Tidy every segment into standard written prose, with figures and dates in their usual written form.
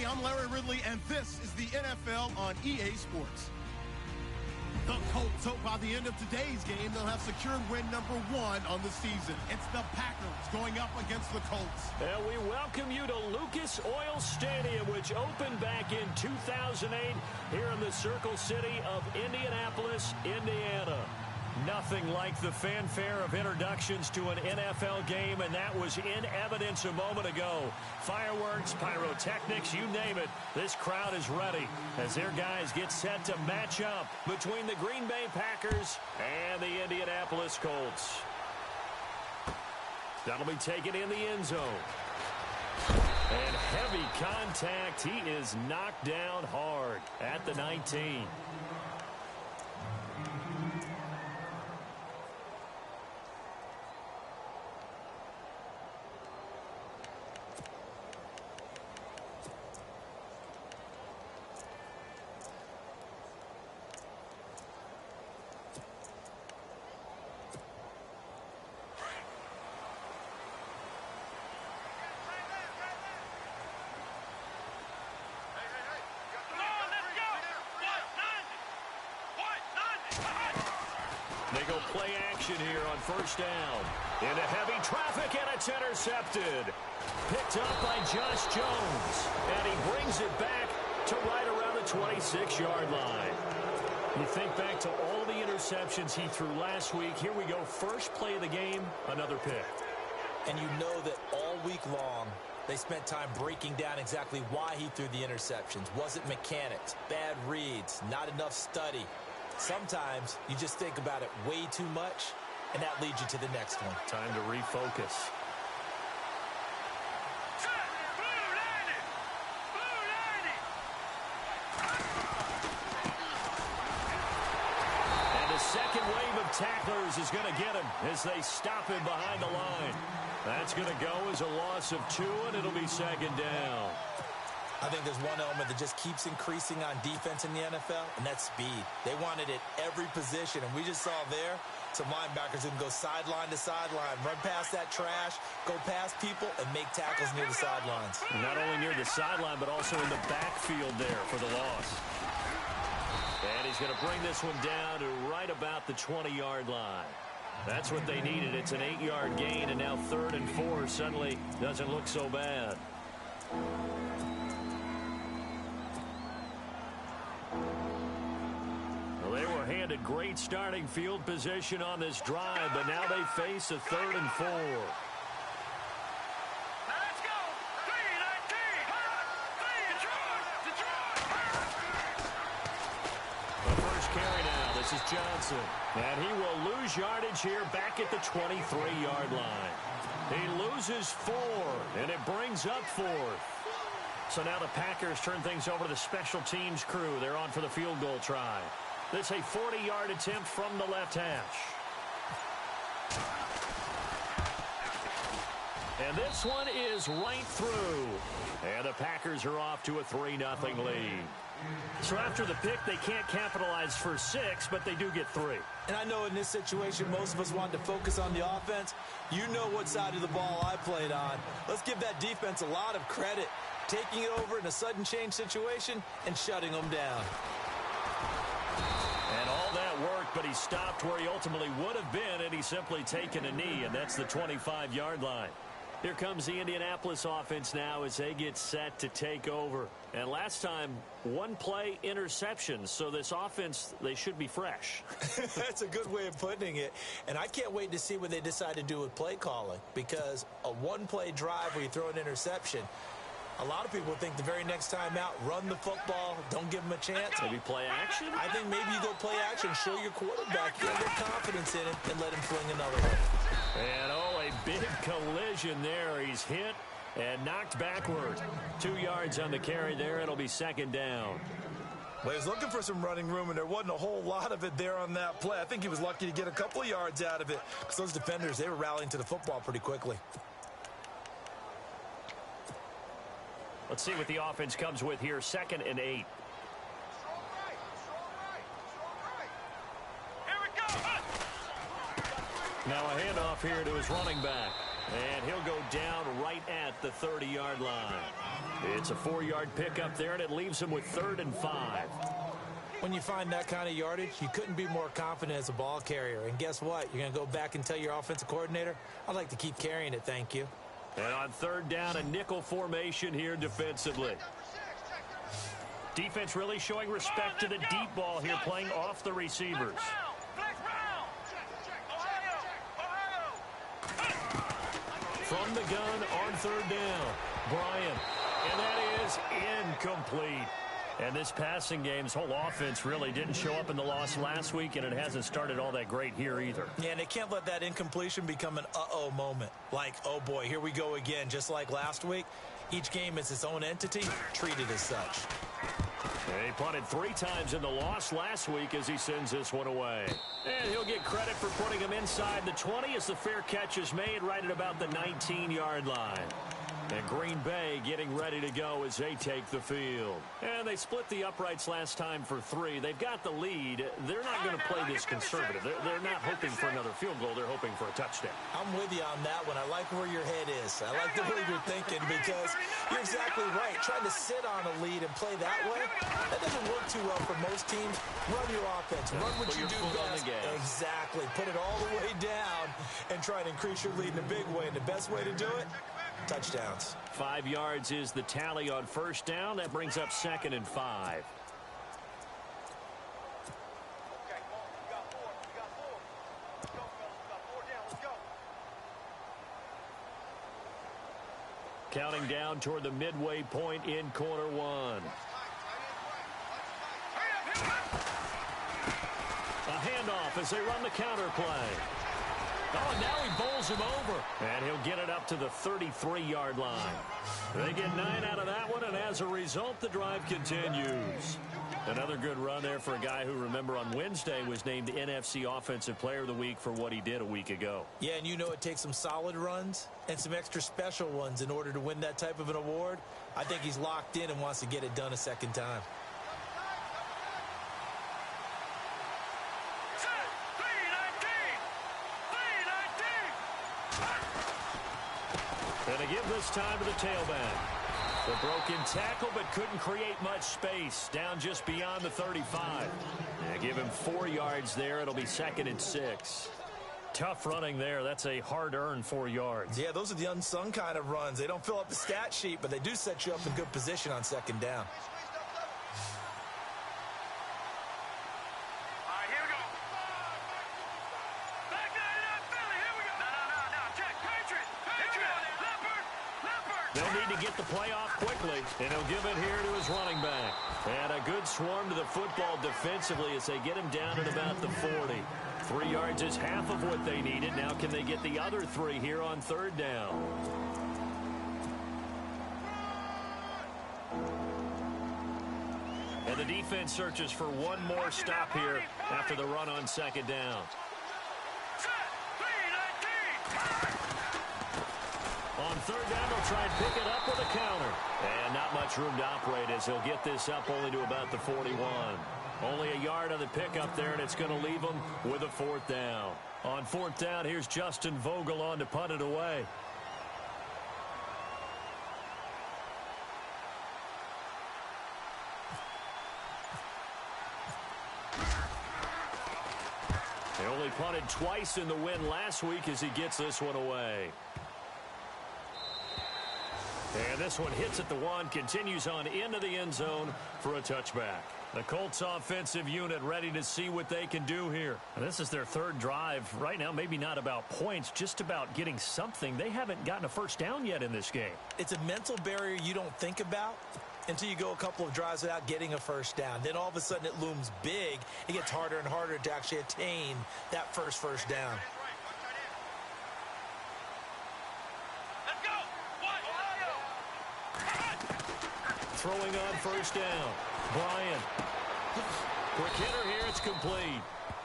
Hey, I'm Larry Ridley, and this is the NFL on EA Sports. The Colts hope by the end of today's game they'll have secured win number 1 on the season. It's the Packers going up against the Colts. And we welcome you to Lucas Oil Stadium, which opened back in 2008 here in the Circle City of Indianapolis, Indiana. Nothing like the fanfare of introductions to an NFL game, and that was in evidence a moment ago. Fireworks, pyrotechnics, you name it. This crowd is ready as their guys get set to match up between the Green Bay Packers and the Indianapolis Colts. That'll be taken in the end zone. And heavy contact. He is knocked down hard at the 19. They go play action here on first down. Into heavy traffic, and it's intercepted. Picked up by Josh Jones. And he brings it back to right around the 26-yard line. You think back to all the interceptions he threw last week. Here we go, first play of the game, another pick. And you know that all week long, they spent time breaking down exactly why he threw the interceptions. Was it mechanics, bad reads, not enough study? Sometimes you just think about it way too much, and that leads you to the next one. Time to refocus. And the second wave of tacklers is going to get him as they stop him behind the line. That's going to go as a loss of 2, and it'll be second down. I think there's one element that just keeps increasing on defense in the NFL, and that's speed. They want it at every position, and we just saw there some linebackers who can go sideline to sideline, run past that trash, go past people, and make tackles near the sidelines. Not only near the sideline, but also in the backfield there for the loss. And he's going to bring this one down to right about the 20-yard line. That's what they needed. It's an 8-yard gain, and now 3rd and 4 suddenly doesn't look so bad. They were handed great starting field position on this drive, but now they face a 3rd and 4. Let's go! 3-19! The first carry now. This is Johnson. And he will lose yardage here back at the 23-yard line. He loses 4, and it brings up 4th. So now the Packers turn things over to the special teams crew. They're on for the field goal try. This is a 40-yard attempt from the left hash. And this one is right through. And the Packers are off to a 3-0 lead. So after the pick, they can't capitalize for 6, but they do get 3. And I know in this situation, most of us wanted to focus on the offense. You know what side of the ball I played on. Let's give that defense a lot of credit, taking it over in a sudden change situation and shutting them down. And all that worked, but he stopped where he ultimately would have been, and he's simply taken a knee, and that's the 25-yard line. Here comes the Indianapolis offense now as they get set to take over. And last time, 1-play interceptions, so this offense, they should be fresh. That's a good way of putting it. And I can't wait to see what they decide to do with play calling, because a 1-play drive where you throw an interception, a lot of people think the very next time out, run the football, don't give them a chance. Maybe play action? I think maybe you go play action, show your quarterback, you have their confidence in him, and let him fling another one. And a big collision there. He's hit and knocked backward. 2 yards on the carry there. It'll be second down. Well, he was looking for some running room, and there wasn't a whole lot of it there on that play. I think he was lucky to get a couple of yards out of it, because those defenders, they were rallying to the football pretty quickly. Let's see what the offense comes with here. 2nd and 8. Now a handoff here to his running back. And he'll go down right at the 30-yard line. It's a 4-yard pickup there, and it leaves him with 3rd and 5. When you find that kind of yardage, you couldn't be more confident as a ball carrier. And guess what? You're going to go back and tell your offensive coordinator, I'd like to keep carrying it, thank you. And on 3rd down, a nickel formation here defensively. Defense really showing respect to the deep ball here, playing off the receivers. From the gun on 3rd down, Bryant. And that is incomplete. And this passing game's whole offense really didn't show up in the loss last week, and it hasn't started all that great here either. Yeah, and they can't let that incompletion become an uh-oh moment. Like, oh boy, here we go again, just like last week. Each game is its own entity, treated as such. And he punted 3 times in the loss last week as he sends this one away. And he'll get credit for putting him inside the 20 as the fair catch is made right at about the 19-yard line. And Green Bay getting ready to go as they take the field. And they split the uprights last time for 3. They've got the lead. They're not going to play this conservative. They're not hoping for another field goal. They're hoping for a touchdown. I'm with you on that one. I like where your head is. I like the way you're thinking because you're exactly right. Trying to sit on a lead and play that way, that doesn't work too well for most teams. Run your offense. Run what you do best. Exactly. Put it all the way down and try to increase your lead in a big way. And the best way to do it, touchdowns. 5 yards is the tally on 1st down. That brings up 2nd and 5. Counting down toward the midway point in quarter 1. A handoff as they run the counter play. Oh, now he bowls him over. And he'll get it up to the 33-yard line. They get 9 out of that one, and as a result, the drive continues. Another good run there for a guy who, remember, on Wednesday was named the NFC Offensive Player of the Week for what he did a week ago. Yeah, and you know it takes some solid runs and some extra special ones in order to win that type of an award. I think he's locked in and wants to get it done a second time. And they give this time to the tailback. The broken tackle, but couldn't create much space. Down just beyond the 35. Yeah, give him 4 yards there. It'll be 2nd and 6. Tough running there. That's a hard-earned 4 yards. Yeah, those are the unsung kind of runs. They don't fill up the stat sheet, but they do set you up in good position on 2nd down. Get the play off quickly, and he'll give it here to his running back. And a good swarm to the football defensively as they get him down at about the 40. 3 yards is half of what they needed. Now can they get the other 3 here on 3rd down? And the defense searches for one more stop here after the run on 2nd down. On 3rd down, they'll try and pick it up with a counter. And not much room to operate as he'll get this up only to about the 41. Only a yard on the pickup there, and it's going to leave them with a 4th down. On 4th down, here's Justin Vogel on to punt it away. They only punted twice in the win last week as he gets this one away. And this one hits at the 1, continues on into the end zone for a touchback. The Colts offensive unit ready to see what they can do here. And this is their 3rd drive. Right now, maybe not about points, just about getting something. They haven't gotten a 1st down yet in this game. It's a mental barrier you don't think about until you go a couple of drives without getting a 1st down. Then all of a sudden it looms big. It gets harder and harder to actually attain that first down. Throwing on 1st down. Bryant. Quick hitter here. It's complete.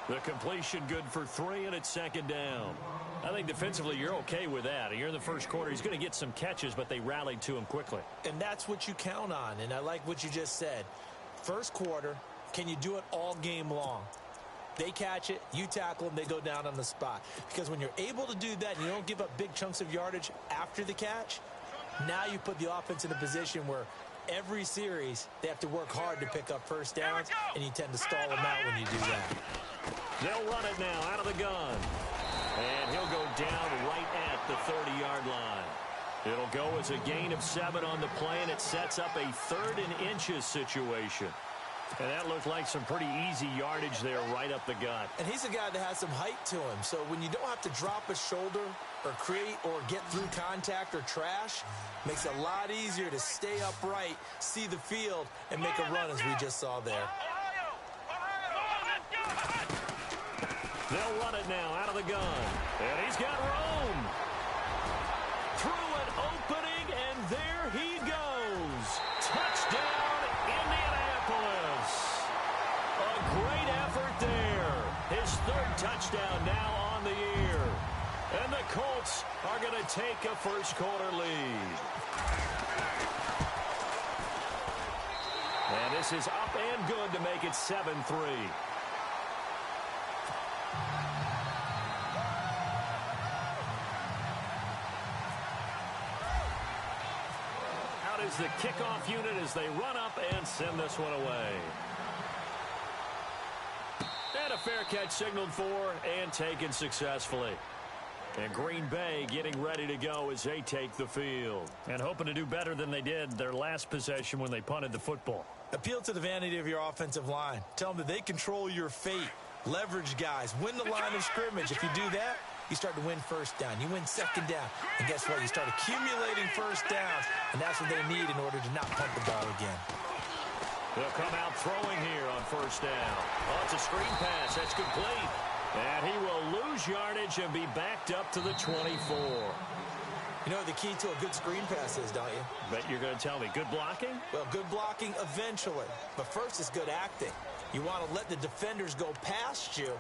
The completion good for 3, and it's 2nd down. I think defensively you're okay with that. You're in the 1st quarter. He's going to get some catches, but they rallied to him quickly. And that's what you count on, and I like what you just said. 1st quarter, can you do it all game long? They catch it, you tackle them, they go down on the spot. Because when you're able to do that and you don't give up big chunks of yardage after the catch, now you put the offense in a position where every series they have to work hard to pick up first downs, and you tend to stall them out when you do that. They'll run it now out of the gun. And he'll go down right at the 30-yard line. It'll go as a gain of 7 on the play, and it sets up a 3rd and inches situation. And that looked like some pretty easy yardage there right up the gut. And he's a guy that has some height to him. So when you don't have to drop a shoulder or create or get through contact or trash, makes it a lot easier to stay upright, see the field, and make a run as we just saw there. They'll run it now out of the gun. And he's got room. Through an opening, and there he goes. Touchdown, Indianapolis. A great effort there. His 3rd touchdown now on the year. And the Colts are going to take a first-quarter lead. And this is up and good to make it 7-3. Is the kickoff unit as they run up and send this one away. And a fair catch signaled for and taken successfully. And Green Bay getting ready to go as they take the field. And hoping to do better than they did their last possession when they punted the football. Appeal to the vanity of your offensive line. Tell them that they control your fate. Leverage guys. Win the line of scrimmage. If you do that, you start to win first down. You win second down. And guess what? You start accumulating first downs. And that's what they need in order to not punt the ball again. They'll come out throwing here on first down. Oh, it's a screen pass. That's complete. And he will lose yardage and be backed up to the 24. You know what the key to a good screen pass is, don't you? Bet you're going to tell me. Good blocking? Well, good blocking eventually. But first is good acting. You want to let the defenders go past you,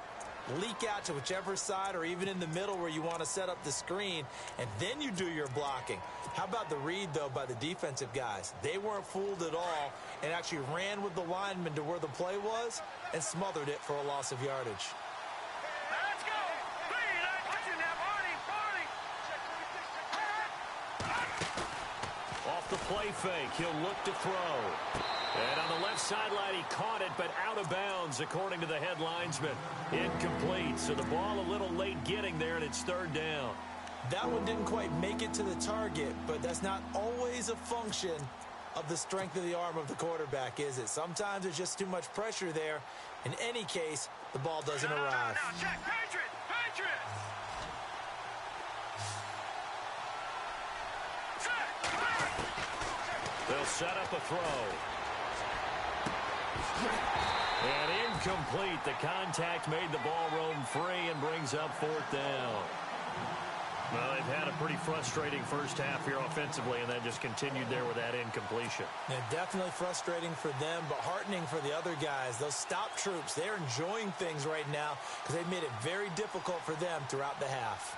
leak out to whichever side or even in the middle where you want to set up the screen, and then you do your blocking. How about the read, though, by the defensive guys? They weren't fooled at all and actually ran with the lineman to where the play was and smothered it for a loss of yardage. Let's go. Off the play fake, he'll look to throw. And on the left sideline, he caught it, but out of bounds, according to the head linesman. Incomplete, so the ball a little late getting there, and it's 3rd down. That one didn't quite make it to the target, but that's not always a function of the strength of the arm of the quarterback, is it? Sometimes there's just too much pressure there. In any case, the ball doesn't arrive. Now, check. Patriots. They'll set up a throw. And incomplete. The contact made the ball roam free and brings up 4th down. Well, they've had a pretty frustrating first half here offensively, and that just continued there with that incompletion. Yeah, definitely frustrating for them, but heartening for the other guys. Those stop troops, they're enjoying things right now because they've made it very difficult for them throughout the half.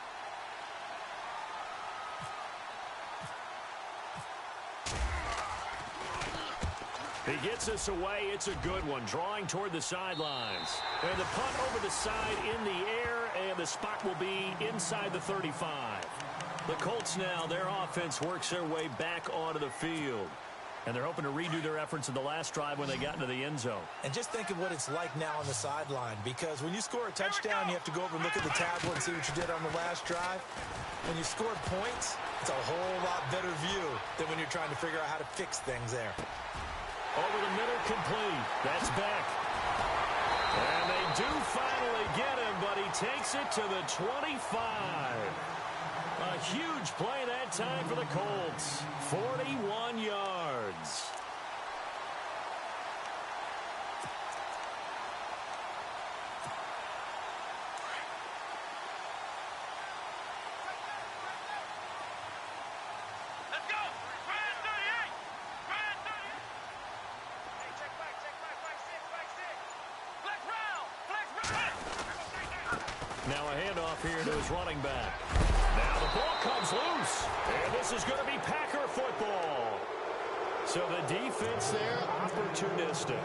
He gets us away. It's a good one. Drawing toward the sidelines. And the punt over the side in the air, and the spot will be inside the 35. The Colts now, their offense works their way back onto the field. And they're hoping to redo their efforts in the last drive when they got into the end zone. And just think of what it's like now on the sideline, because when you score a touchdown, you have to go over and look at the tablet and see what you did on the last drive. When you scored points, it's a whole lot better view than when you're trying to figure out how to fix things there. Over the middle, complete. That's Beck. And they do finally get him, but he takes it to the 25. A huge play that time for the Colts. 41 yards. Now a handoff here to his running back. Now the ball comes loose. And this is going to be Packer football. So the defense there, opportunistic.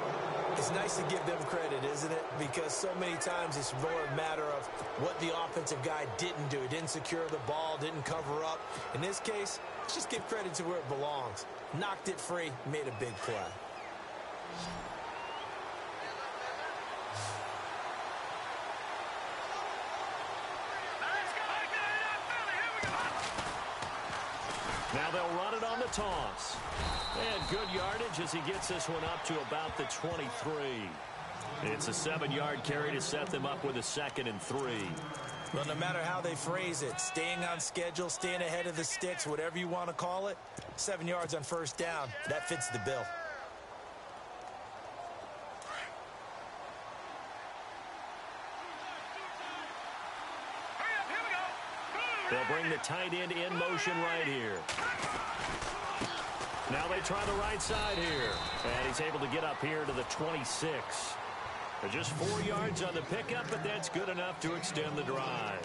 It's nice to give them credit, isn't it? Because so many times it's more a matter of what the offensive guy didn't do. He didn't secure the ball, didn't cover up. In this case, let's just give credit to where it belongs. Knocked it free, made a big play. Now they'll run it on the toss. And good yardage as he gets this one up to about the 23. It's a 7-yard carry to set them up with a 2nd and 3. Well, no matter how they phrase it, staying on schedule, staying ahead of the sticks, whatever you want to call it, 7 yards on first down, that fits the bill. They'll bring the tight end in motion right here. Now they try the right side here. And he's able to get up here to the 26. Just 4 yards on the pickup, but that's good enough to extend the drive.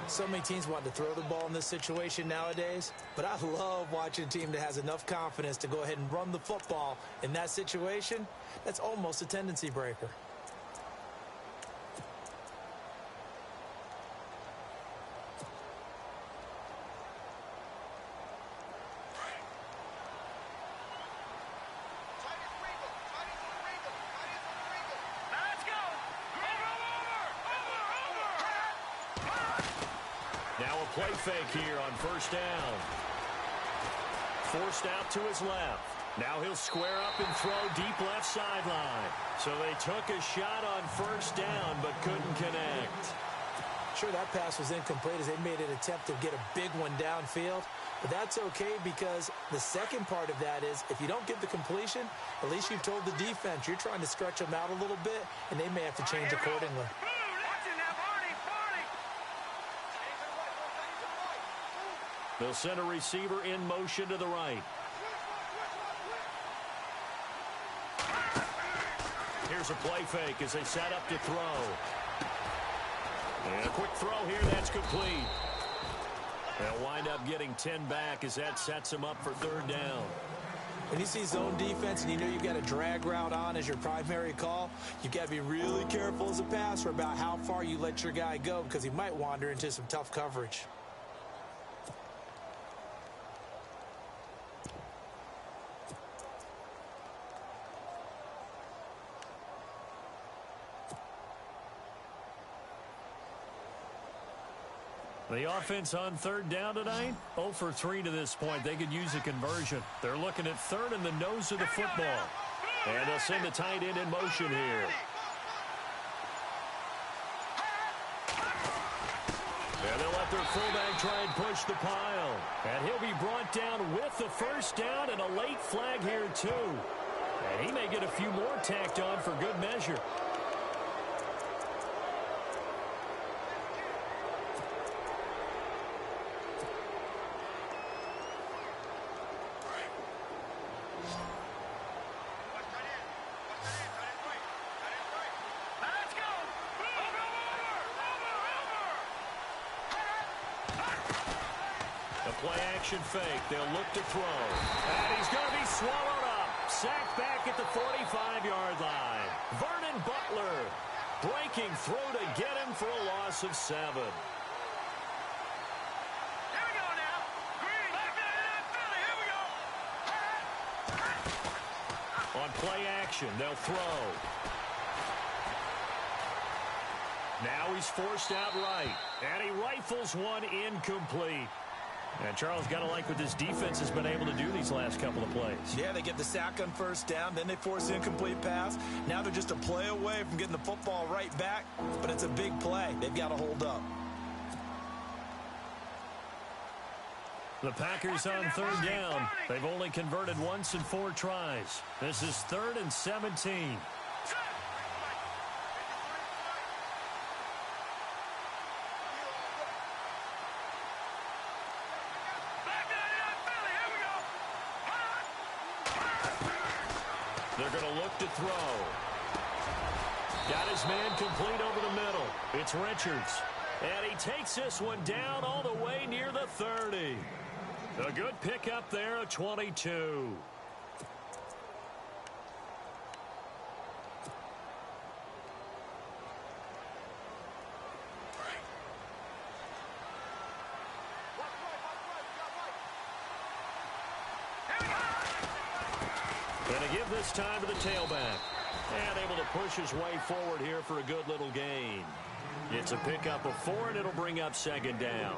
So many teams want to throw the ball in this situation nowadays, but I love watching a team that has enough confidence to go ahead and run the football. In that situation, that's almost a tendency breaker. Now a play fake here on first down. Forced out to his left. Now he'll square up and throw deep left sideline. So they took a shot on first down but couldn't connect. Sure, that pass was incomplete as they made an attempt to get a big one downfield. But that's okay because the second part of that is if you don't get the completion, at least you've told the defense you're trying to stretch them out a little bit, and they may have to change accordingly. They'll send a receiver in motion to the right. Here's a play fake as they set up to throw. And a quick throw here, that's complete. They'll wind up getting 10 back as that sets them up for third down. When you see zone defense and you know you've got a drag route on as your primary call, you've got to be really careful as a passer about how far you let your guy go because he might wander into some tough coverage. The offense on third down tonight, 0 for 3 to this point. They could use a conversion. They're looking at third in the nose of the football. And they'll send the tight end in motion here. And they'll let their fullback try and push the pile. And he'll be brought down with the first down and a late flag here too. And he may get a few more tacked on for good measure. Play-action fake. They'll look to throw. And he's going to be swallowed up. Sacked back at the 45-yard line. Vernon Butler breaking through to get him for a loss of 7. Here we go now. Green. Back there, Philly. Here we go. On play-action, they'll throw. Now he's forced out right. And he rifles one incomplete. And Charles, got to like what this defense has been able to do these last couple of plays. Yeah, they get the sack on first down, then they force an incomplete pass. Now they're just a play away from getting the football right back, but it's a big play. They've got to hold up. The Packers on third down. They've only converted once in 4 tries. This is 3rd and 17. They're going to look to throw. Got his man complete over the middle. It's Richards. And he takes this one down all the way near the 30. A good pickup there at 22. this time to the tailback. And able to push his way forward here for a good little gain. It's a pickup of 4, and it'll bring up second down.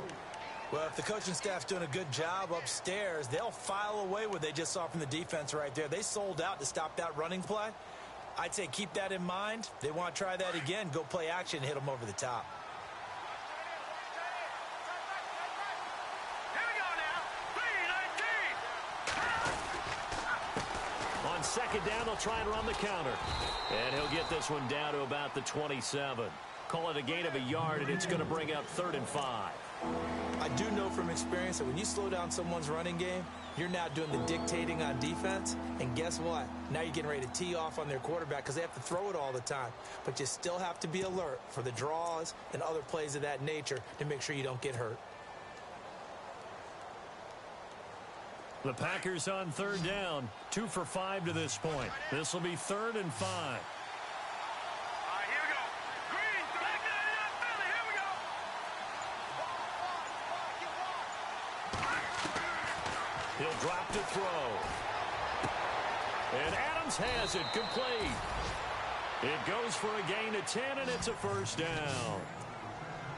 Well, if the coaching staff's doing a good job upstairs, they'll file away what they just saw from the defense right there. They sold out to stop that running play. I'd say keep that in mind. They want to try that again. Go play action and hit them over the top. Here we go now. 3-19. On second down, they'll try and run the counter. And he'll get this one down to about the 27. Call it a gain of a yard, and it's going to bring up 3rd and 5. I do know from experience that when you slow down someone's running game, you're now doing the dictating on defense. And guess what? Now you're getting ready to tee off on their quarterback because they have to throw it all the time. But you still have to be alert for the draws and other plays of that nature to make sure you don't get hurt. The Packers on 3rd down. 2 for 5 to this point. This will be 3rd and 5. All right, here we go. Green, back in that Philly. Here we go. He'll drop to throw. And Adams has it complete. It goes for a gain of 10, and it's a first down.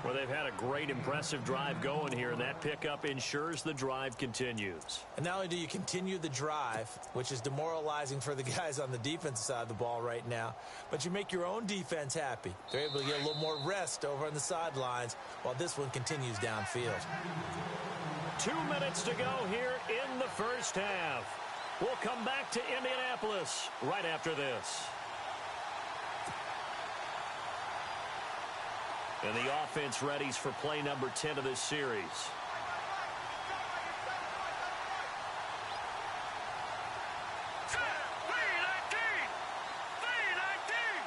Well, they've had a great, impressive drive going here, and that pickup ensures the drive continues. And not only do you continue the drive, which is demoralizing for the guys on the defensive side of the ball right now, but you make your own defense happy. They're able to get a little more rest over on the sidelines while this one continues downfield. 2 minutes to go here in the first half. We'll come back to Indianapolis right after this. And the offense readies for play number 10 of this series. 3-19. Back in that Philly.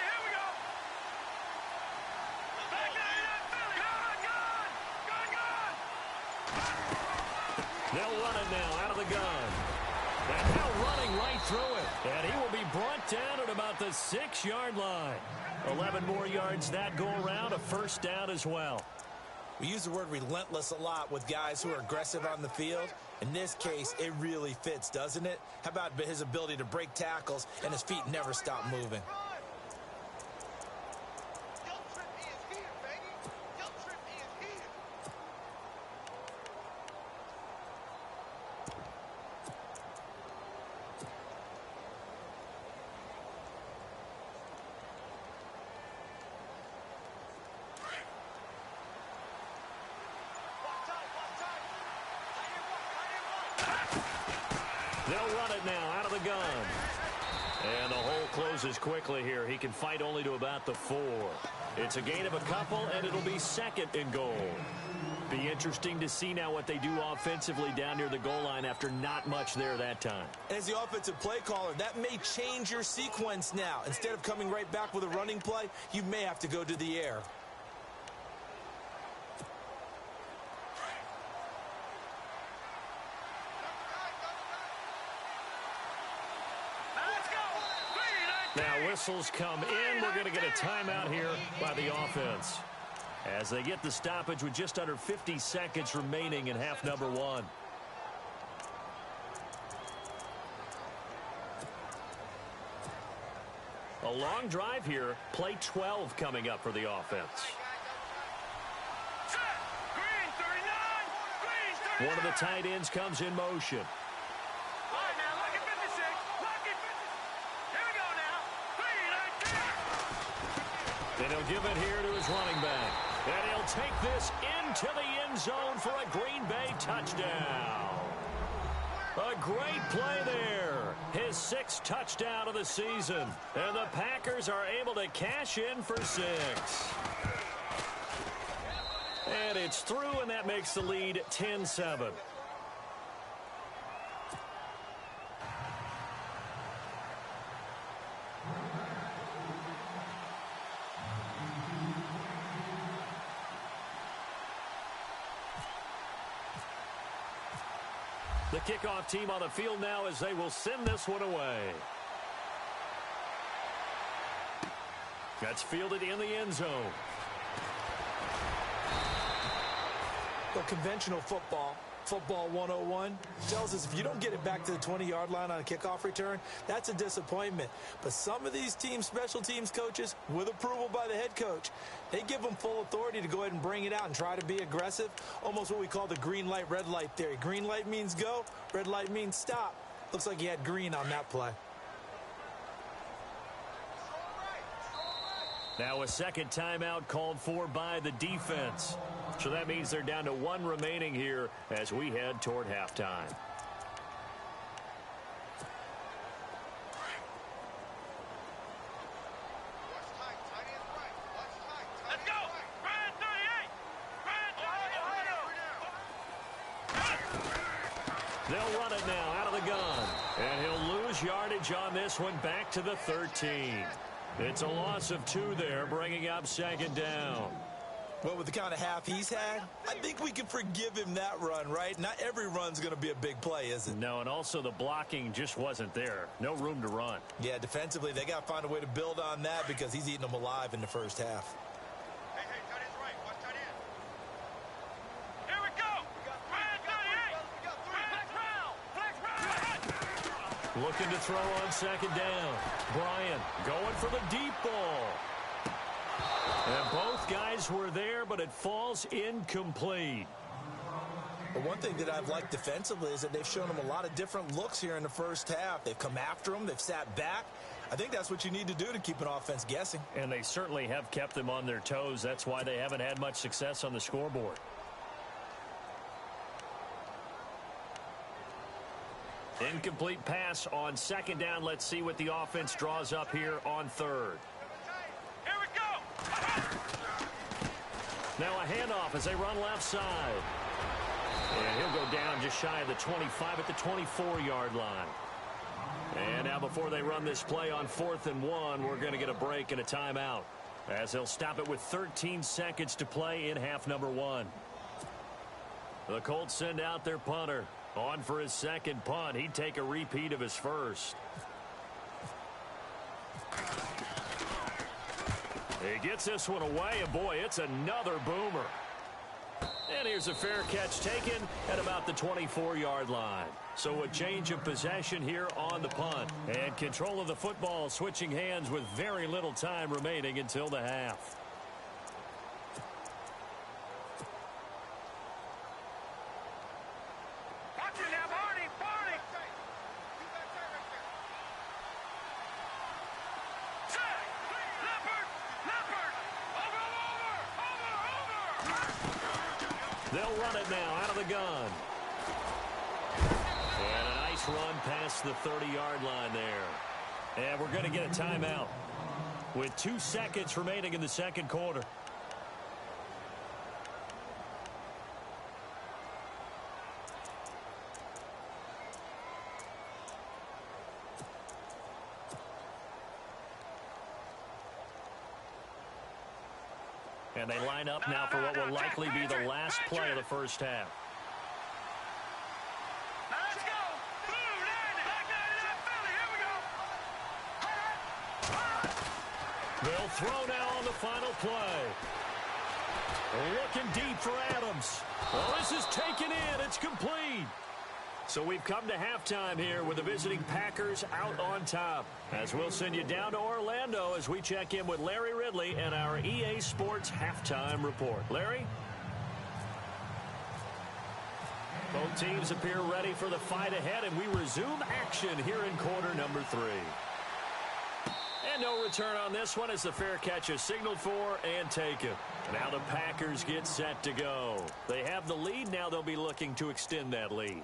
Here we go. Back in that Philly. Gone. They'll run it now out of the gun. And now running right through it. And he will be brought down at about the 6-yard line. 11 more yards that go around, a first down as well. We use the word relentless a lot with guys who are aggressive on the field. In this case, it really fits, doesn't it? How about his ability to break tackles and his feet never stop moving? They'll run it now out of the gun. And the hole closes quickly here. He can fight only to about the 4. It's a gain of a couple, and it'll be 2nd and goal. Be interesting to see now what they do offensively down near the goal line after not much there that time. As the offensive play caller, that may change your sequence now. Instead of coming right back with a running play, you may have to go to the air. Now whistles come in. We're going to get a timeout here by the offense as they get the stoppage with just under 50 seconds remaining in half number 1. A long drive here. Play 12 coming up for the offense. Green, 39. Green, 39. One of the tight ends comes in motion. All right, now, lucky 56. Lucky 56. Here we go now. 3-19. And he'll give it here to his running back. And he'll take this into the end zone for a Green Bay touchdown. A great play there. His 6th touchdown of the season. And the Packers are able to cash in for 6. And it's through, and that makes the lead 10-7. The kickoff team on the field now as they will send this one away. That's fielded in the end zone. Well, conventional football, Football 101 tells us if you don't get it back to the 20-yard line on a kickoff return, that's a disappointment. But some of these teams, special teams coaches, with approval by the head coach, they give them full authority to go ahead and bring it out and try to be aggressive, almost what we call the green light, red light theory. Green light means go, red light means stop. Looks like he had green on that play. Now a second timeout called for by the defense. So that means they're down to one remaining here as we head toward halftime. Let's go! Brian 38! Brian 38! They'll run it now out of the gun. And he'll lose yardage on this one back to the 13. It's a loss of 2 there, bringing up second down. Well, with the kind of half he's had, I think we can forgive him that run, right? Not every run's going to be a big play, is it? No, and also the blocking just wasn't there. No room to run. Yeah, defensively, they got to find a way to build on that because he's eating them alive in the first half. Hey, tight end's right. Watch tight end. Here we go! Brian 38! Flex round! Looking to throw on second down. Bryant going for the deep ball. And both guys were there, but it falls incomplete. But one thing that I've liked defensively is that they've shown him a lot of different looks here in the first half. They've come after him. They've sat back. I think that's what you need to do to keep an offense guessing. And they certainly have kept them on their toes. That's why they haven't had much success on the scoreboard. Incomplete pass on second down. Let's see what the offense draws up here on third. Here we go! Now a handoff as they run left side. And he'll go down just shy of the 25 at the 24-yard line. And now before they run this play on 4th and 1, we're going to get a break and a timeout, as they'll stop it with 13 seconds to play in half number 1. The Colts send out their punter. On for his second punt. He'd take a repeat of his first. He gets this one away, and boy, it's another boomer. And here's a fair catch taken at about the 24-yard line. So a change of possession here on the punt. And control of the football switching hands with very little time remaining until the half. Watch it now, Barney! Barney! Check! Leopard! Leopard! Over! They'll run it now out of the gun. And a nice run past the 30-yard line there. And we're going to get a timeout with 2 seconds remaining in the second quarter. And they line up now for what will likely be the last play of the first half. Now let's go! Blue 90! Black 99 Philly! Here we go! They'll throw now on the final play. Looking deep for Adams. Well, this is taken in. It's complete. So we've come to halftime here with the visiting Packers out on top. As we'll send you down to Orlando as we check in with Larry Ridley and our EA Sports Halftime Report. Larry? Both teams appear ready for the fight ahead, and we resume action here in quarter number 3. And no return on this one as the fair catch is signaled for and taken. Now the Packers get set to go. They have the lead. Now they'll be looking to extend that lead.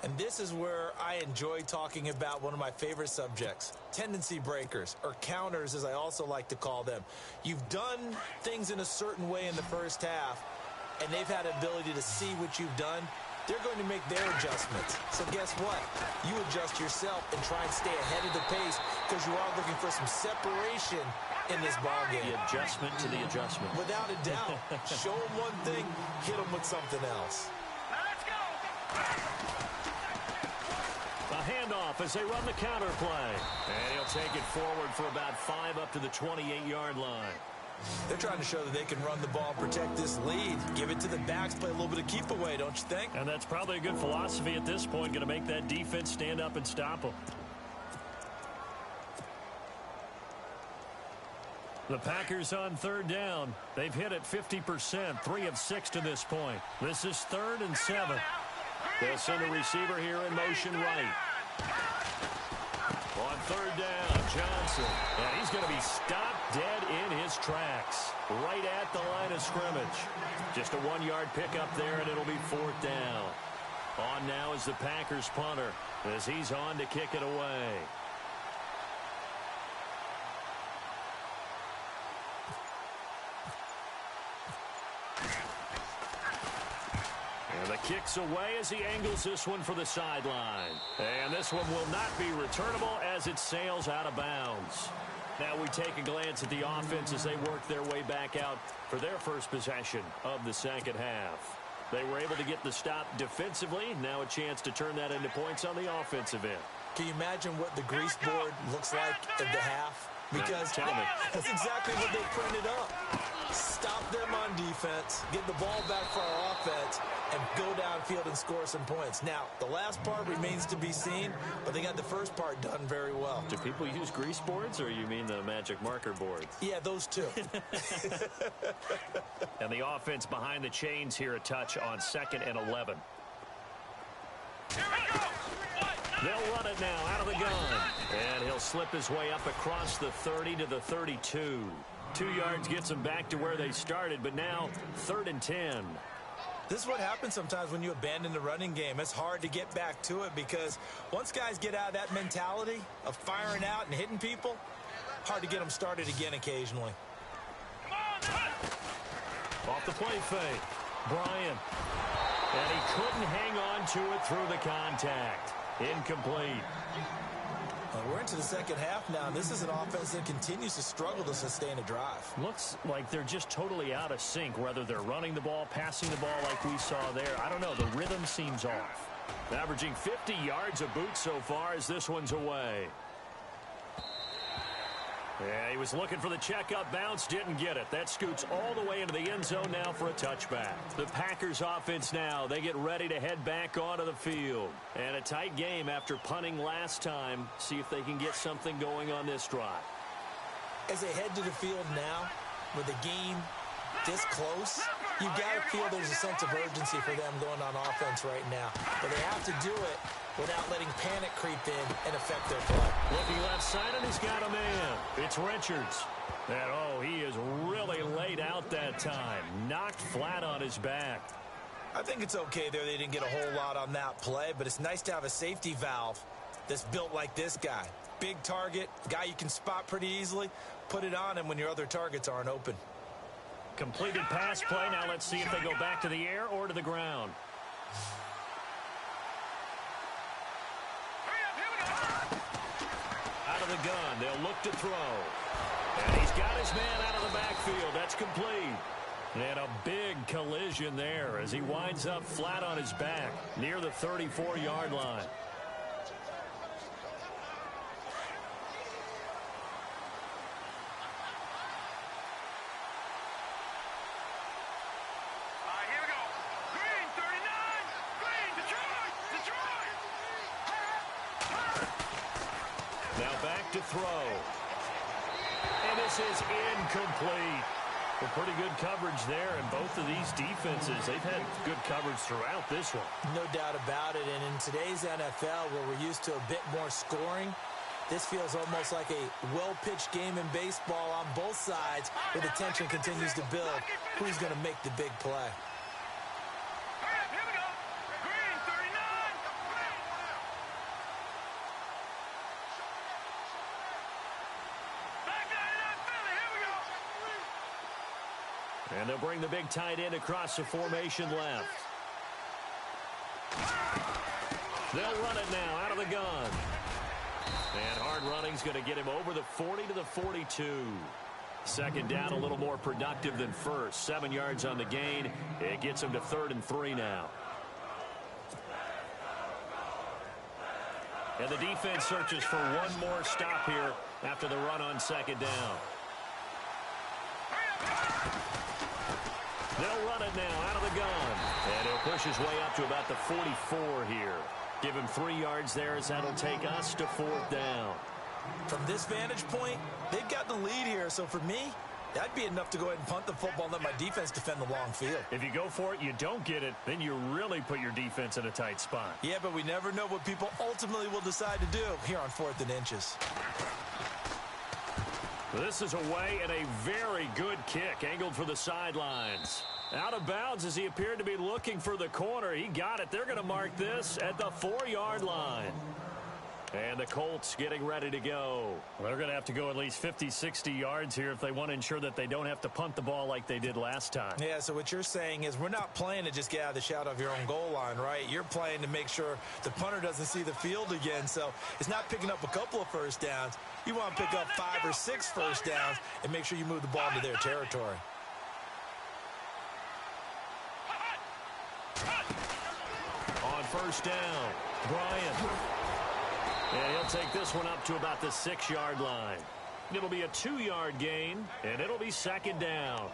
And this is where I enjoy talking about one of my favorite subjects, tendency breakers, or counters as I also like to call them. You've done things in a certain way in the first half, and they've had ability to see what you've done. They're going to make their adjustments. So guess what? You adjust yourself and try and stay ahead of the pace because you are looking for some separation in this ballgame. The adjustment to the adjustment. Without a doubt. Show them one thing, hit them with something else. Now let's go! A handoff as they run the counter play. And he'll take it forward for about 5 up to the 28-yard line. They're trying to show that they can run the ball and protect this lead. Give it to the backs, play a little bit of keep away, don't you think? And that's probably a good philosophy at this point, going to make that defense stand up and stop them. The Packers on third down. They've hit it 50%, 3 of 6 to this point. This is 3rd and 7. They'll send a receiver here in motion right. On third down, Johnson. And he's going to be stopped dead in his tracks. Right at the line of scrimmage. Just a 1-yard pickup there, and it'll be 4th down. On now is the Packers punter as he's on to kick it away. And the kick's away as he angles this one for the sideline. And this one will not be returnable as it sails out of bounds. Now we take a glance at the offense as they work their way back out for their first possession of the second half. They were able to get the stop defensively. Now a chance to turn that into points on the offensive end. Can you imagine what the grease board looks like at the half? Because that's exactly what they printed up. Stop them on defense, get the ball back for our offense, and go downfield and score some points. Now, the last part remains to be seen, but they got the first part done very well. Do people use grease boards, or you mean the magic marker boards? Yeah, those two. And the offense behind the chains here a touch on 2nd and 11. Here we go. They'll run it now out of the gun. And he'll slip his way up across the 30 to the 32. 2 yards gets them back to where they started, but now 3rd and 10. This is what happens sometimes when you abandon the running game. It's hard to get back to it because once guys get out of that mentality of firing out and hitting people, hard to get them started again occasionally. Off the play fake, Bryant. And he couldn't hang on to it through the contact. Incomplete. We're into the second half now, and this is an offense that continues to struggle to sustain a drive. Looks like they're just totally out of sync, whether they're running the ball, passing the ball like we saw there. I don't know. The rhythm seems off. Averaging 50 yards a boot so far as this one's away. Yeah, he was looking for the checkup bounce, didn't get it. That scoots all the way into the end zone now for a touchback. The Packers offense now, they get ready to head back onto the field. And a tight game after punting last time. See if they can get something going on this drive. As they head to the field now, with the game this close, you got to feel there's a sense of urgency for them going on offense right now. But they have to do it without letting panic creep in and affect their play. Looking left side, and he's got a man. It's Richards. And, oh, he is really laid out that time. Knocked flat on his back. I think it's okay there. They didn't get a whole lot on that play, but it's nice to have a safety valve that's built like this guy. Big target, guy you can spot pretty easily. Put it on him when your other targets aren't open. Completed pass play. Now let's see if they go back to the air or to the ground. Out of the gun, they'll look to throw. And he's got his man out of the backfield. That's complete. And a big collision there as he winds up flat on his back near the 34-yard line. Here we go. Green, 39. Green, Detroit. Now back to throw. And this is incomplete. Well, pretty good coverage there, and both of these defenses, they've had good coverage throughout this one. No doubt about it, and in today's NFL, where we're used to a bit more scoring, this feels almost like a well-pitched game in baseball on both sides, where the tension continues to build. Who's going to make the big play? Here we go. Green, 39. Back 99, Philly. Here we go. And they'll bring the big tight end across the formation left. They'll run it now out of the gun. And hard running's going to get him over the 40 to the 42. Second down a little more productive than first. 7 yards on the gain. It gets him to 3rd and 3 now. And the defense searches for one more stop here after the run on second down. They'll run it now out of the gun. And he'll push his way up to about the 44 here. Give him 3 yards there as that'll take us to 4th down. From this vantage point, they've got the lead here. So for me, that'd be enough to go ahead and punt the football and let my defense defend the long field. If you go for it, you don't get it, then you really put your defense in a tight spot. Yeah, but we never know what people ultimately will decide to do here on 4th and inches. This is away and a very good kick, angled for the sidelines. Out of bounds as he appeared to be looking for the corner. He got it. They're going to mark this at the 4-yard line. And the Colts getting ready to go. Well, they're going to have to go at least 50, 60 yards here if they want to ensure that they don't have to punt the ball like they did last time. Yeah, so what you're saying is we're not playing to just get out of the shadow of your own goal line, right? You're playing to make sure the punter doesn't see the field again. So it's not picking up a couple of first downs. You want to pick up 5 or 6 first downs and make sure you move the ball into their territory. On first down, Bryant. And he'll take this one up to about the 6-yard line. It'll be a 2-yard gain, and it'll be 2nd down.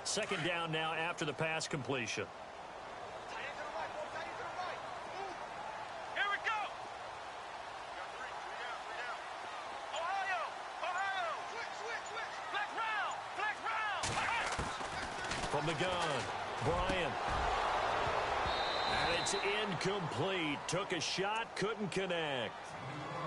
2nd down now after the pass completion. Here we go. Ohio. Flex round. From the gun, Bryant. And it's incomplete. Took a shot, couldn't connect.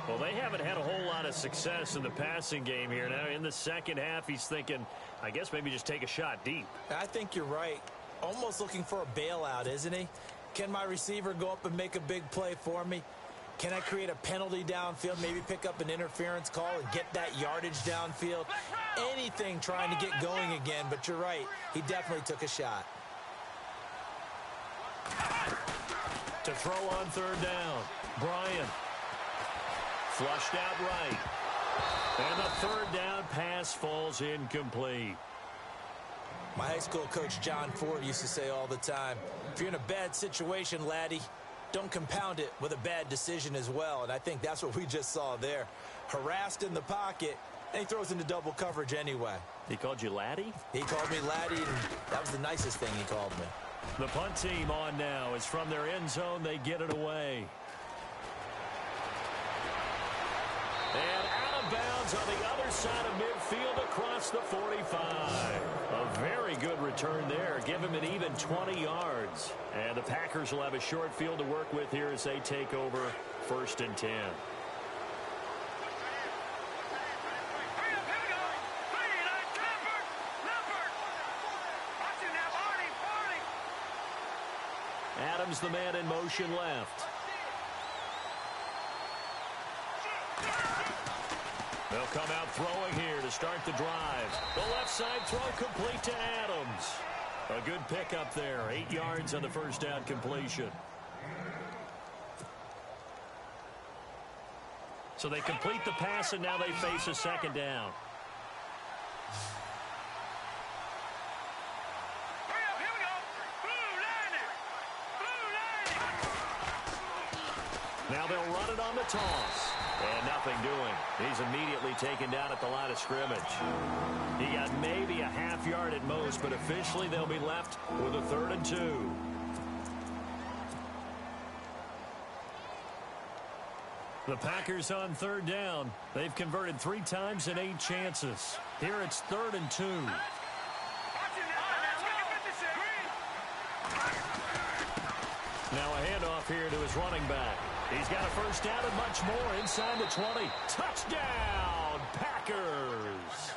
Well, they haven't had a whole lot of success in the passing game here. Now, in the second half, he's thinking, I guess maybe just take a shot deep. I think you're right. Almost looking for a bailout, isn't he? Can my receiver go up and make a big play for me? Can I create a penalty downfield, maybe pick up an interference call and get that yardage downfield? Anything trying to get going again, but you're right. He definitely took a shot. To throw on 3rd down, Bryant. Flushed out right. And the 3rd down pass falls incomplete. My high school coach, John Ford, used to say all the time, if you're in a bad situation, laddie, don't compound it with a bad decision as well. And I think that's what we just saw there. Harassed in the pocket, and he throws into double coverage anyway. He called you laddie? He called me laddie, and that was the nicest thing he called me. The punt team on now. It's from their end zone. They get it away. And out of bounds on the other side of midfield across the 45. A very good return there. Give him an even 20 yards. And the Packers will have a short field to work with here as they take over 1st and 10. Adams, the man in motion left. They'll come out throwing here to start the drive. The left side throw complete to Adams. A good pickup there. 8 yards on the first down completion. So they complete the pass, and now they face a 2nd down. Now they'll run it on the toss. And nothing doing. He's immediately taken down at the line of scrimmage. He got maybe a half yard at most, but officially they'll be left with a 3rd and 2. The Packers on 3rd down. They've converted 3 times in 8 chances. Here it's 3rd and 2. Now a handoff here to his running back. He's got a first down and much more inside the 20. Touchdown, Packers.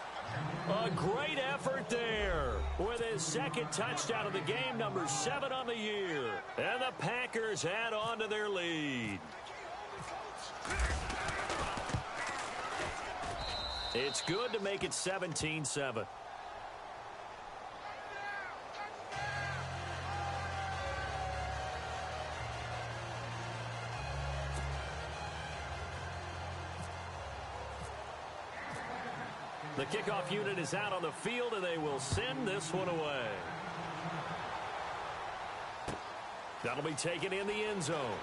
A great effort there with his 2nd touchdown of the game, number 7 on the year. And the Packers add on to their lead. It's good to make it 17-7. The kickoff unit is out on the field, and they will send this one away. That'll be taken in the end zone.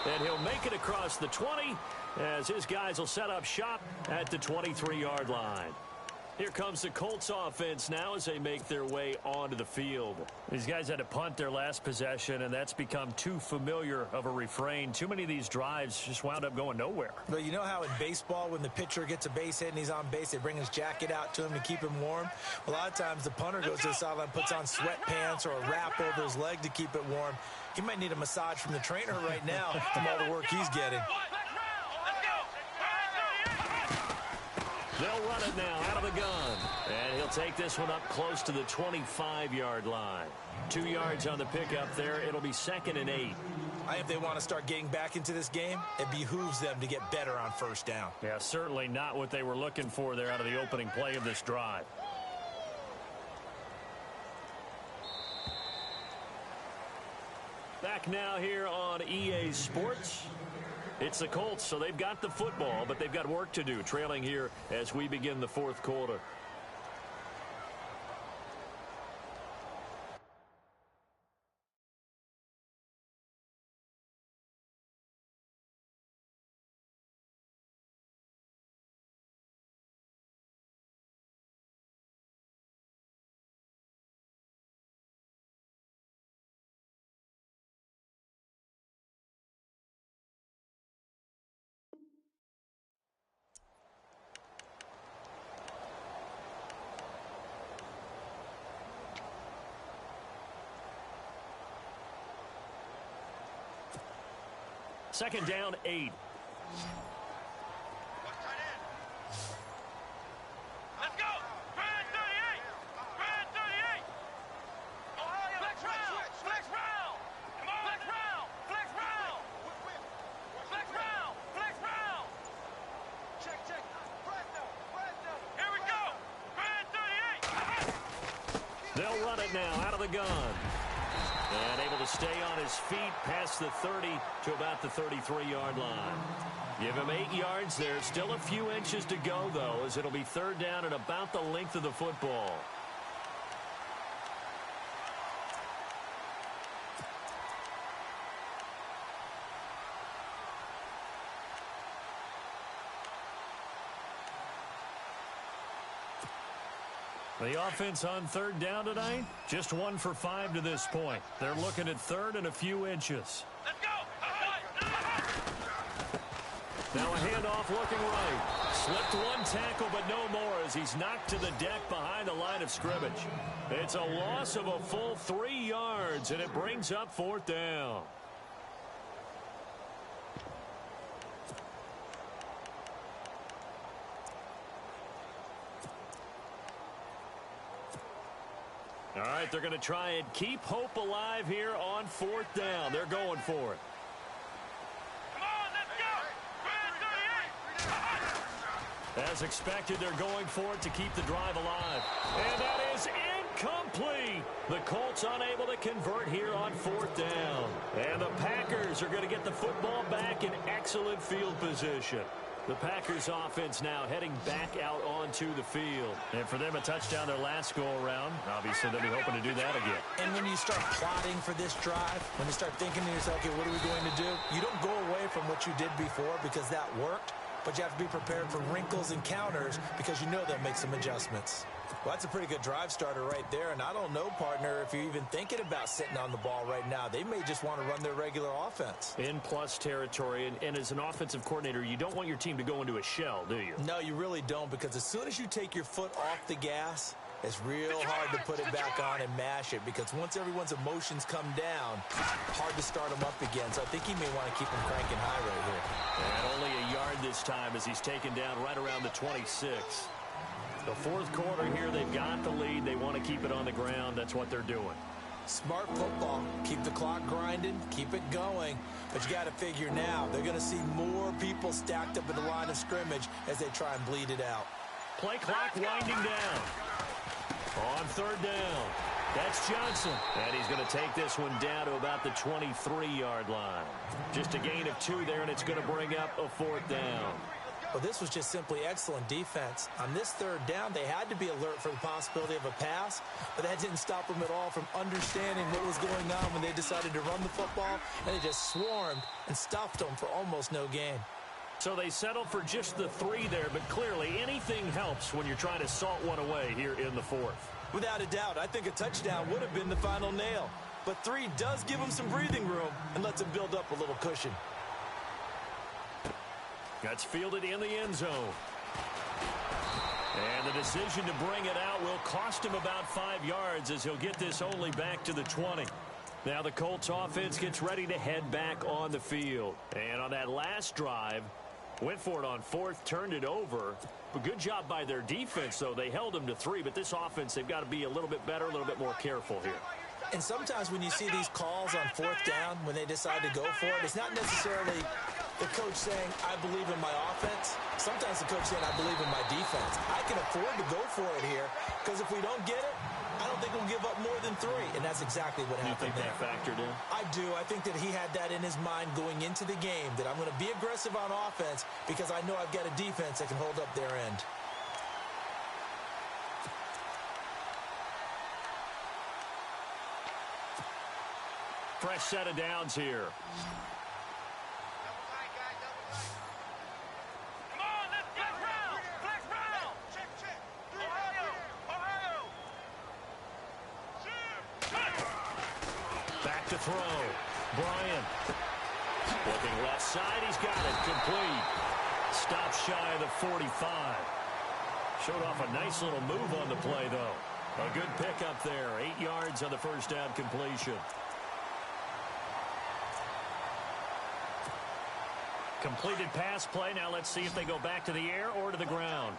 And he'll make it across the 20, as his guys will set up shop at the 23-yard line. Here comes the Colts offense now as they make their way onto the field. These guys had to punt their last possession, and that's become too familiar of a refrain. Too many of these drives just wound up going nowhere. But you know how in baseball, when the pitcher gets a base hit and he's on base, they bring his jacket out to him to keep him warm? A lot of times the punter goes to the sideline, puts on sweatpants or a wrap over his leg to keep it warm. He might need a massage from the trainer right now from all the work he's getting. They'll run it now out of the gun. And he'll take this one up close to the 25-yard line. 2 yards on the pickup there. It'll be 2nd and 8. If they want to start getting back into this game, it behooves them to get better on first down. Yeah, certainly not what they were looking for there out of the opening play of this drive. Back now here on EA Sports. It's the Colts, so they've got the football, but they've got work to do, trailing here as we begin the fourth quarter. Second down, 8. Let's go! Brand 38! Brand 38! Flex round! Flex round! Come on! Flex round! Flex round! Flex round! Flex round! Check, check. Here we go! Brand 38! They'll run it now out of the gun. And able to stay on his feet past the 30 to about the 33-yard line. Give him 8 yards there. Still a few inches to go, though, as it'll be third down and about the length of the football. The offense on third down tonight, just 1 for 5 to this point. They're looking at third and a few inches. Let's go! Now a handoff looking right. Slipped one tackle, but no more as he's knocked to the deck behind the line of scrimmage. It's a loss of a full 3 yards, and it brings up fourth down. All right, they're going to try and keep hope alive here on fourth down. They're going for it. Come on, let's go! Brand 38! As expected, they're going for it to keep the drive alive. And that is incomplete. The Colts unable to convert here on fourth down. And the Packers are going to get the football back in excellent field position. The Packers offense now heading back out onto the field. And for them, a touchdown their last go-around. Obviously, they'll be hoping to do that again. And when you start plotting for this drive, when you start thinking to yourself, okay, what are we going to do? You don't go away from what you did before because that worked, but you have to be prepared for wrinkles and counters because you know they'll make some adjustments. Well, that's a pretty good drive starter right there, and I don't know, partner, if you're even thinking about sitting on the ball right now. They may just want to run their regular offense. In plus territory, and as an offensive coordinator, you don't want your team to go into a shell, do you? No, you really don't, because as soon as you take your foot off the gas, it's real hard to put it back on and mash it, because once everyone's emotions come down, hard to start them up again. So I think he may want to keep them cranking high right here. And only a yard this time as he's taken down right around the 26. The fourth quarter here, they've got the lead. They want to keep it on the ground. That's what they're doing. Smart football. Keep the clock grinding. Keep it going. But you got to figure now, they're going to see more people stacked up at the line of scrimmage as they try and bleed it out. Play clock winding down. On third down. That's Johnson. And he's going to take this one down to about the 23-yard line. Just a gain of 2 there, and it's going to bring up a fourth down. Well, this was just simply excellent defense. On this third down, they had to be alert for the possibility of a pass, but that didn't stop them at all from understanding what was going on when they decided to run the football, and they just swarmed and stuffed them for almost no gain. So they settle for just the 3 there, but clearly anything helps when you're trying to salt one away here in the 4th. Without a doubt, I think a touchdown would have been the final nail. But 3 does give them some breathing room and lets them build up a little cushion. That's fielded in the end zone. And the decision to bring it out will cost him about 5 yards as he'll get this only back to the 20. Now the Colts offense gets ready to head back on the field. And on that last drive, went for it on 4th, turned it over. But good job by their defense, though. They held them to 3, but this offense, they've got to be a little bit better, a little bit more careful here. And sometimes when you see these calls on 4th down, when they decide to go for it, it's not necessarily the coach saying, I believe in my offense. Sometimes the coach saying, I believe in my defense. I can afford to go for it here because if we don't get it, I don't think we'll give up more than 3, and that's exactly what happened there. You think that factored in? I do. I think that he had that in his mind going into the game, that I'm going to be aggressive on offense because I know I've got a defense that can hold up their end. Fresh set of downs here. Come on, let's flex round. Flex round. Check. Ohio. Back to throw. Bryant. Looking left side. He's got it. Complete. Stop shy of the 45. Showed off a nice little move on the play, though. A good pickup there. 8 yards on the first down completion. Completed pass play. Now let's see if they go back to the air or to the ground.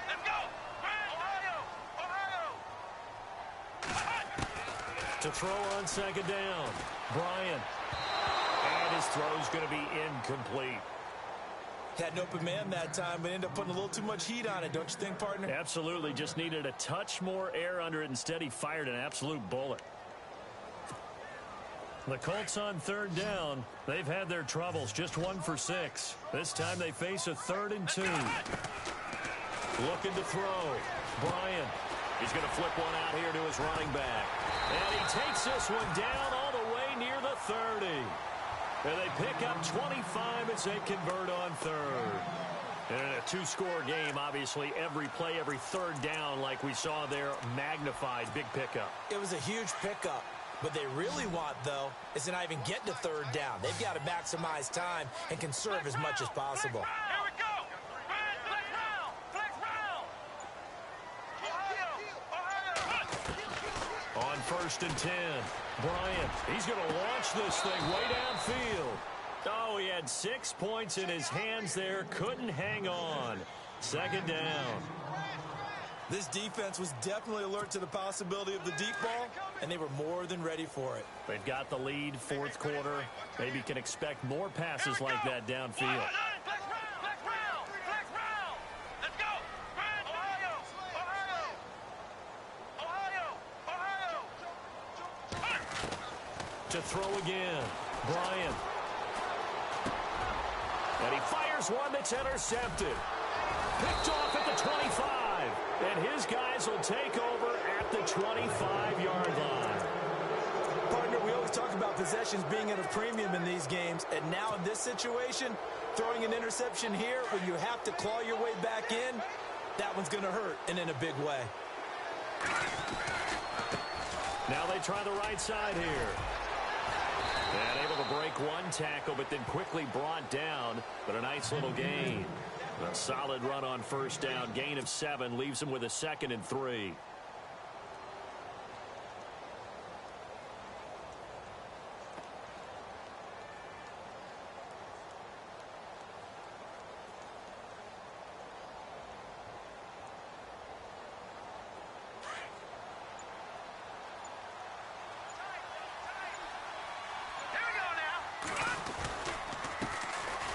Let's go. Ohio. To throw on second down. Bryant. And his throw's going to be incomplete. Had an open man that time, but ended up putting a little too much heat on it, don't you think, partner? Absolutely. Just needed a touch more air under it. Instead, he fired an absolute bullet. The Colts on 3rd down. They've had their troubles. Just 1 for 6. This time they face a 3rd and 2. Looking to throw. Bryant. He's going to flip one out here to his running back. And he takes this one down all the way near the 30. And they pick up 25 as they convert on 3rd. And in a 2-score game, obviously, every play, every 3rd down, like we saw there, magnified. Big pickup. It was a huge pickup. What they really want, though, is to not even get to 3rd down. They've got to maximize time and conserve as much as possible. Here we go. Flex round. Ohio. On 1st and 10, Bryant. He's going to launch this thing way downfield. Oh, he had 6 points in his hands there. Couldn't hang on. 2nd down. This defense was definitely alert to the possibility of the deep ball, and they were more than ready for it. They've got the lead, 4th quarter. Maybe can expect more passes like that downfield. Flex round. Let's go. Ohio. To throw again. Bryant. And he fires one that's intercepted. Picked off at the 25. And his guys will take over at the 25-yard line. Partner, we always talk about possessions being at a premium in these games. And now in this situation, throwing an interception here when you have to claw your way back in, that one's going to hurt, and in a big way. Now they try the right side here. And able to break one tackle, but then quickly brought down. But a nice little gain. A solid run on 1st down. Gain of 7 leaves him with a 2nd and 3.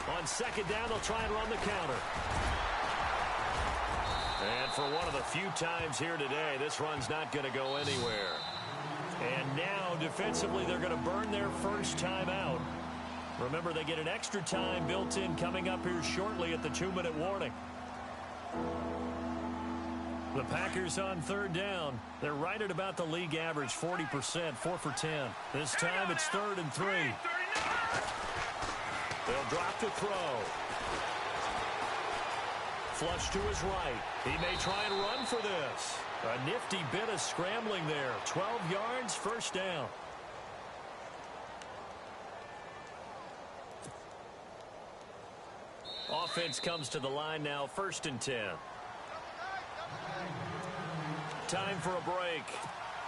On 2nd down, they'll try and run the counter. And for one of the few times here today, this run's not going to go anywhere. And now, defensively, they're going to burn their first time out. Remember, they get an extra time built in coming up here shortly at the 2-minute warning. The Packers on 3rd down. They're right at about the league average, 40%, 4 for 10. This time it's 3rd and 3. They'll drop to throw. Flush to his right. He may try and run for this. A nifty bit of scrambling there. 12 yards, first down. Offense comes to the line now, 1st and 10. Time for a break.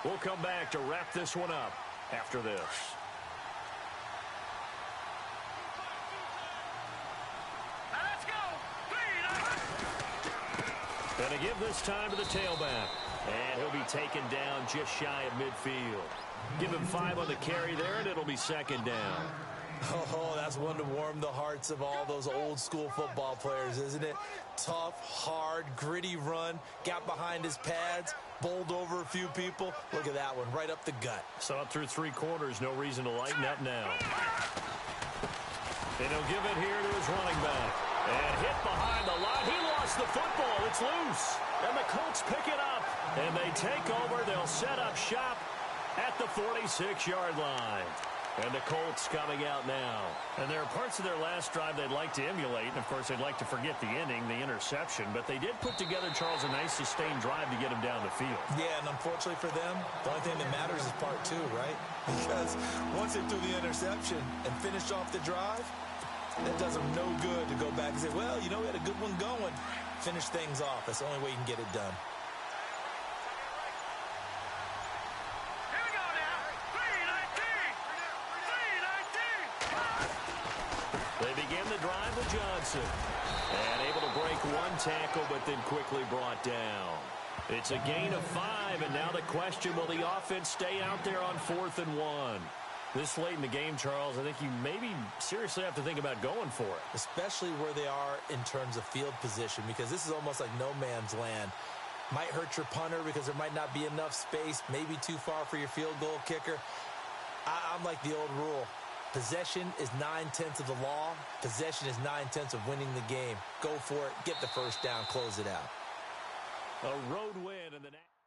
We'll come back to wrap this one up after this. Let's go. Going to give this time to the tailback. And he'll be taken down just shy of midfield. Give him 5 on the carry there, and it'll be 2nd down. Oh, that's one to warm the hearts of all those old-school football players, isn't it? Tough, hard, gritty run. Got behind his pads, bowled over a few people. Look at that one, right up the gut. So up through 3 quarters, no reason to lighten up now. And he'll give it here to his running back. And hit behind the line. He lost the football. It's loose. And the Colts pick it up. And they take over. They'll set up shop at the 46-yard line. And the Colts coming out now. And there are parts of their last drive they'd like to emulate. And, of course, they'd like to forget the inning, the interception. But they did put together, Charles, a nice sustained drive to get him down the field. Yeah, and unfortunately for them, the only thing that matters is part 2, right? Because once they threw the interception and finished off the drive, that does them no good to go back and say, well, you know, we had a good one going. Finish things off. That's the only way you can get it done. Here we go now. 3-19. They begin the drive with Johnson. And able to break 1 tackle, but then quickly brought down. It's a gain of 5, and now the question, will the offense stay out there on 4th and 1? This late in the game, Charles, I think you maybe seriously have to think about going for it. Especially where they are in terms of field position, because this is almost like no man's land. Might hurt your punter because there might not be enough space, maybe too far for your field goal kicker. I'm like the old rule. Possession is 9/10 of the law. Possession is 9/10 of winning the game. Go for it. Get the first down. Close it out. A road win in the next.